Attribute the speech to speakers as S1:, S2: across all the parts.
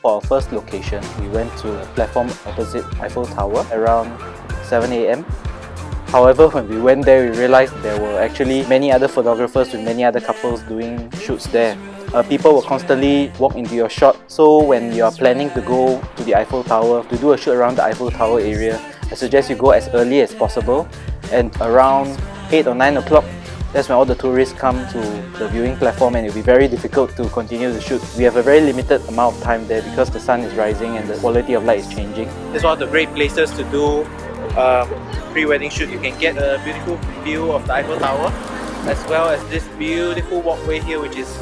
S1: For our first location, we went to a platform opposite Eiffel Tower around 7 AM. However, when we went there, we realized there were actually many other photographers with many other couples doing shoots there. People will constantly walk into your shot, so when you are planning to go to the Eiffel Tower, to do a shoot around the Eiffel Tower area, I suggest you go as early as possible, and around 8 or 9 o'clock, that's when all the tourists come to the viewing platform, and it will be very difficult to continue the shoot. We have a very limited amount of time there because the sun is rising and the quality of light is changing. It's one of the great places to do pre-wedding shoot. You can get a beautiful view of the Eiffel Tower, as well as this beautiful walkway here, which is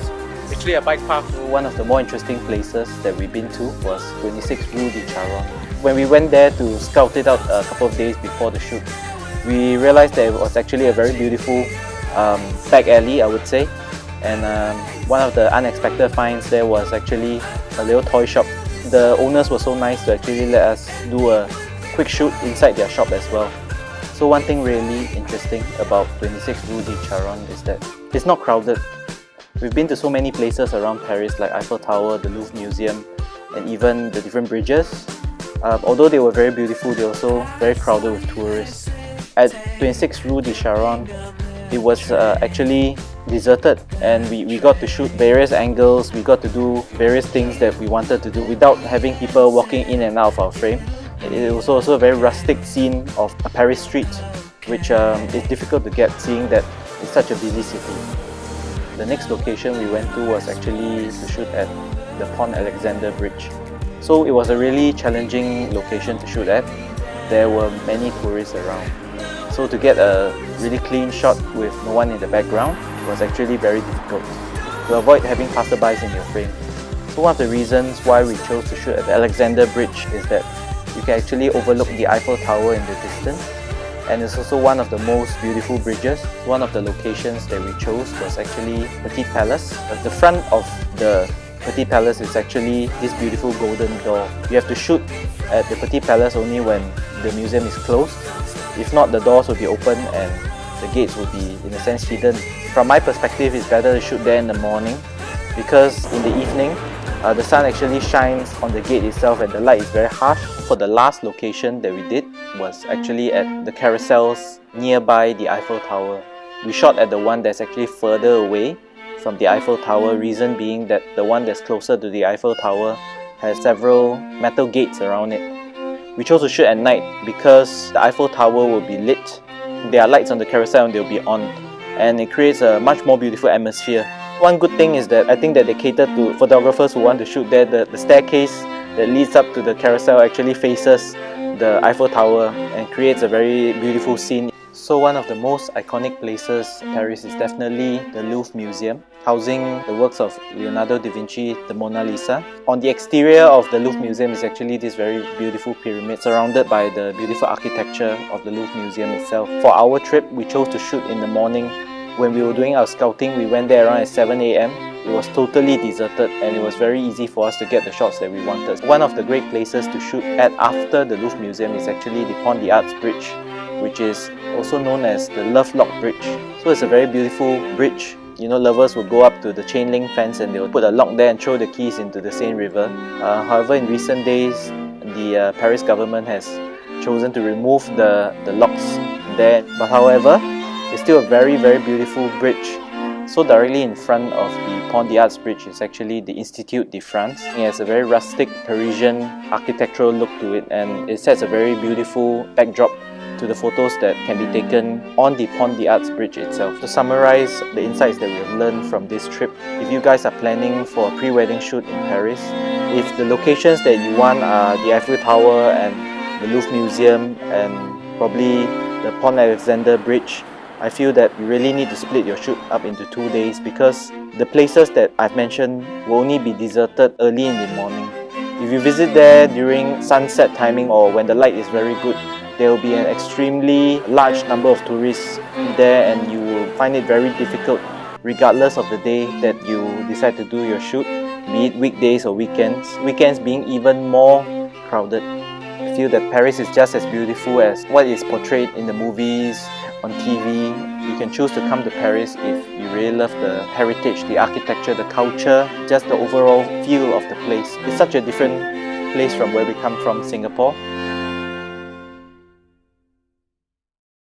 S1: actually a bike path. One of the more interesting places that we've been to was 26 Rue de Charonne. When we went there to scout it out a couple of days before the shoot, we realized that it was actually a very beautiful back alley, I would say. And one of the unexpected finds there was actually a little toy shop. The owners were so nice to actually let us do a quick shoot inside their shop as well. So one thing really interesting about 26 Rue de Charonne is that it's not crowded. We've been to so many places around Paris like Eiffel Tower, the Louvre Museum, and even the different bridges. Although they were very beautiful, they were also very crowded with tourists. At 26 Rue de Charonne, it was actually deserted, and we got to shoot various angles. We got to do various things that we wanted to do without having people walking in and out of our frame. It was also a very rustic scene of a Paris street, which is difficult to get, seeing that it's such a busy city. The next location we went to was actually to shoot at the Pont Alexander Bridge. So it was a really challenging location to shoot at. There were many tourists around. So to get a really clean shot with no one in the background was actually very difficult, to avoid having passerbys in your frame. So one of the reasons why we chose to shoot at the Alexander Bridge is that you can actually overlook the Eiffel Tower in the distance, and it's also one of the most beautiful bridges. One of the locations that we chose was actually Petit Palace. At the front of the Petit Palace is actually this beautiful golden door. You have to shoot at the Petit Palace only when the museum is closed. If not, the doors will be open and the gates will be, in a sense, hidden. From my perspective, it's better to shoot there in the morning, because in the evening, the sun actually shines on the gate itself and the light is very harsh. For the last location that we did was actually at the carousels nearby the Eiffel Tower. We shot at the one that's actually further away from the Eiffel Tower, reason being that the one that's closer to the Eiffel Tower has several metal gates around it. We chose to shoot at night because the Eiffel Tower will be lit. There are lights on the carousel and they'll be on, and it creates a much more beautiful atmosphere. One good thing is that I think that they cater to photographers who want to shoot there. The staircase that leads up to the carousel actually faces the Eiffel Tower and creates a very beautiful scene. So one of the most iconic places in Paris is definitely the Louvre Museum, housing the works of Leonardo da Vinci, the Mona Lisa. On the exterior of the Louvre Museum is actually this very beautiful pyramid surrounded by the beautiful architecture of the Louvre Museum itself. For our trip, we chose to shoot in the morning. When we were doing our scouting, we went there around at 7 AM. It was totally deserted and it was very easy for us to get the shots that we wanted. One of the great places to shoot at after the Louvre Museum is actually the Pont des Arts Bridge, which is also known as the Love Lock Bridge. So it's a very beautiful bridge. You know, lovers will go up to the chain link fence and they'll put a lock there and throw the keys into the Seine River. However, in recent days, the Paris government has chosen to remove the locks there. But however, it's still a very, very beautiful bridge. So directly in front of the Pont des Arts Bridge is actually the Institut de France. It has a very rustic Parisian architectural look to it, and it sets a very beautiful backdrop to the photos that can be taken on the Pont des Arts Bridge itself. To summarize the insights that we have learned from this trip, if you guys are planning for a pre-wedding shoot in Paris, if the locations that you want are the Eiffel Tower and the Louvre Museum and probably the Pont Alexander Bridge, I feel that you really need to split your shoot up into 2 days, because the places that I've mentioned will only be deserted early in the morning. If you visit there during sunset timing or when the light is very good, there will be an extremely large number of tourists there, and you will find it very difficult, regardless of the day that you decide to do your shoot, be it weekdays or weekends. Weekends being even more crowded. I feel that Paris is just as beautiful as what is portrayed in the movies on TV. You can choose to come to Paris if you really love the heritage, the architecture, the culture, just the overall feel of the place. It's such a different place from where we come from, Singapore.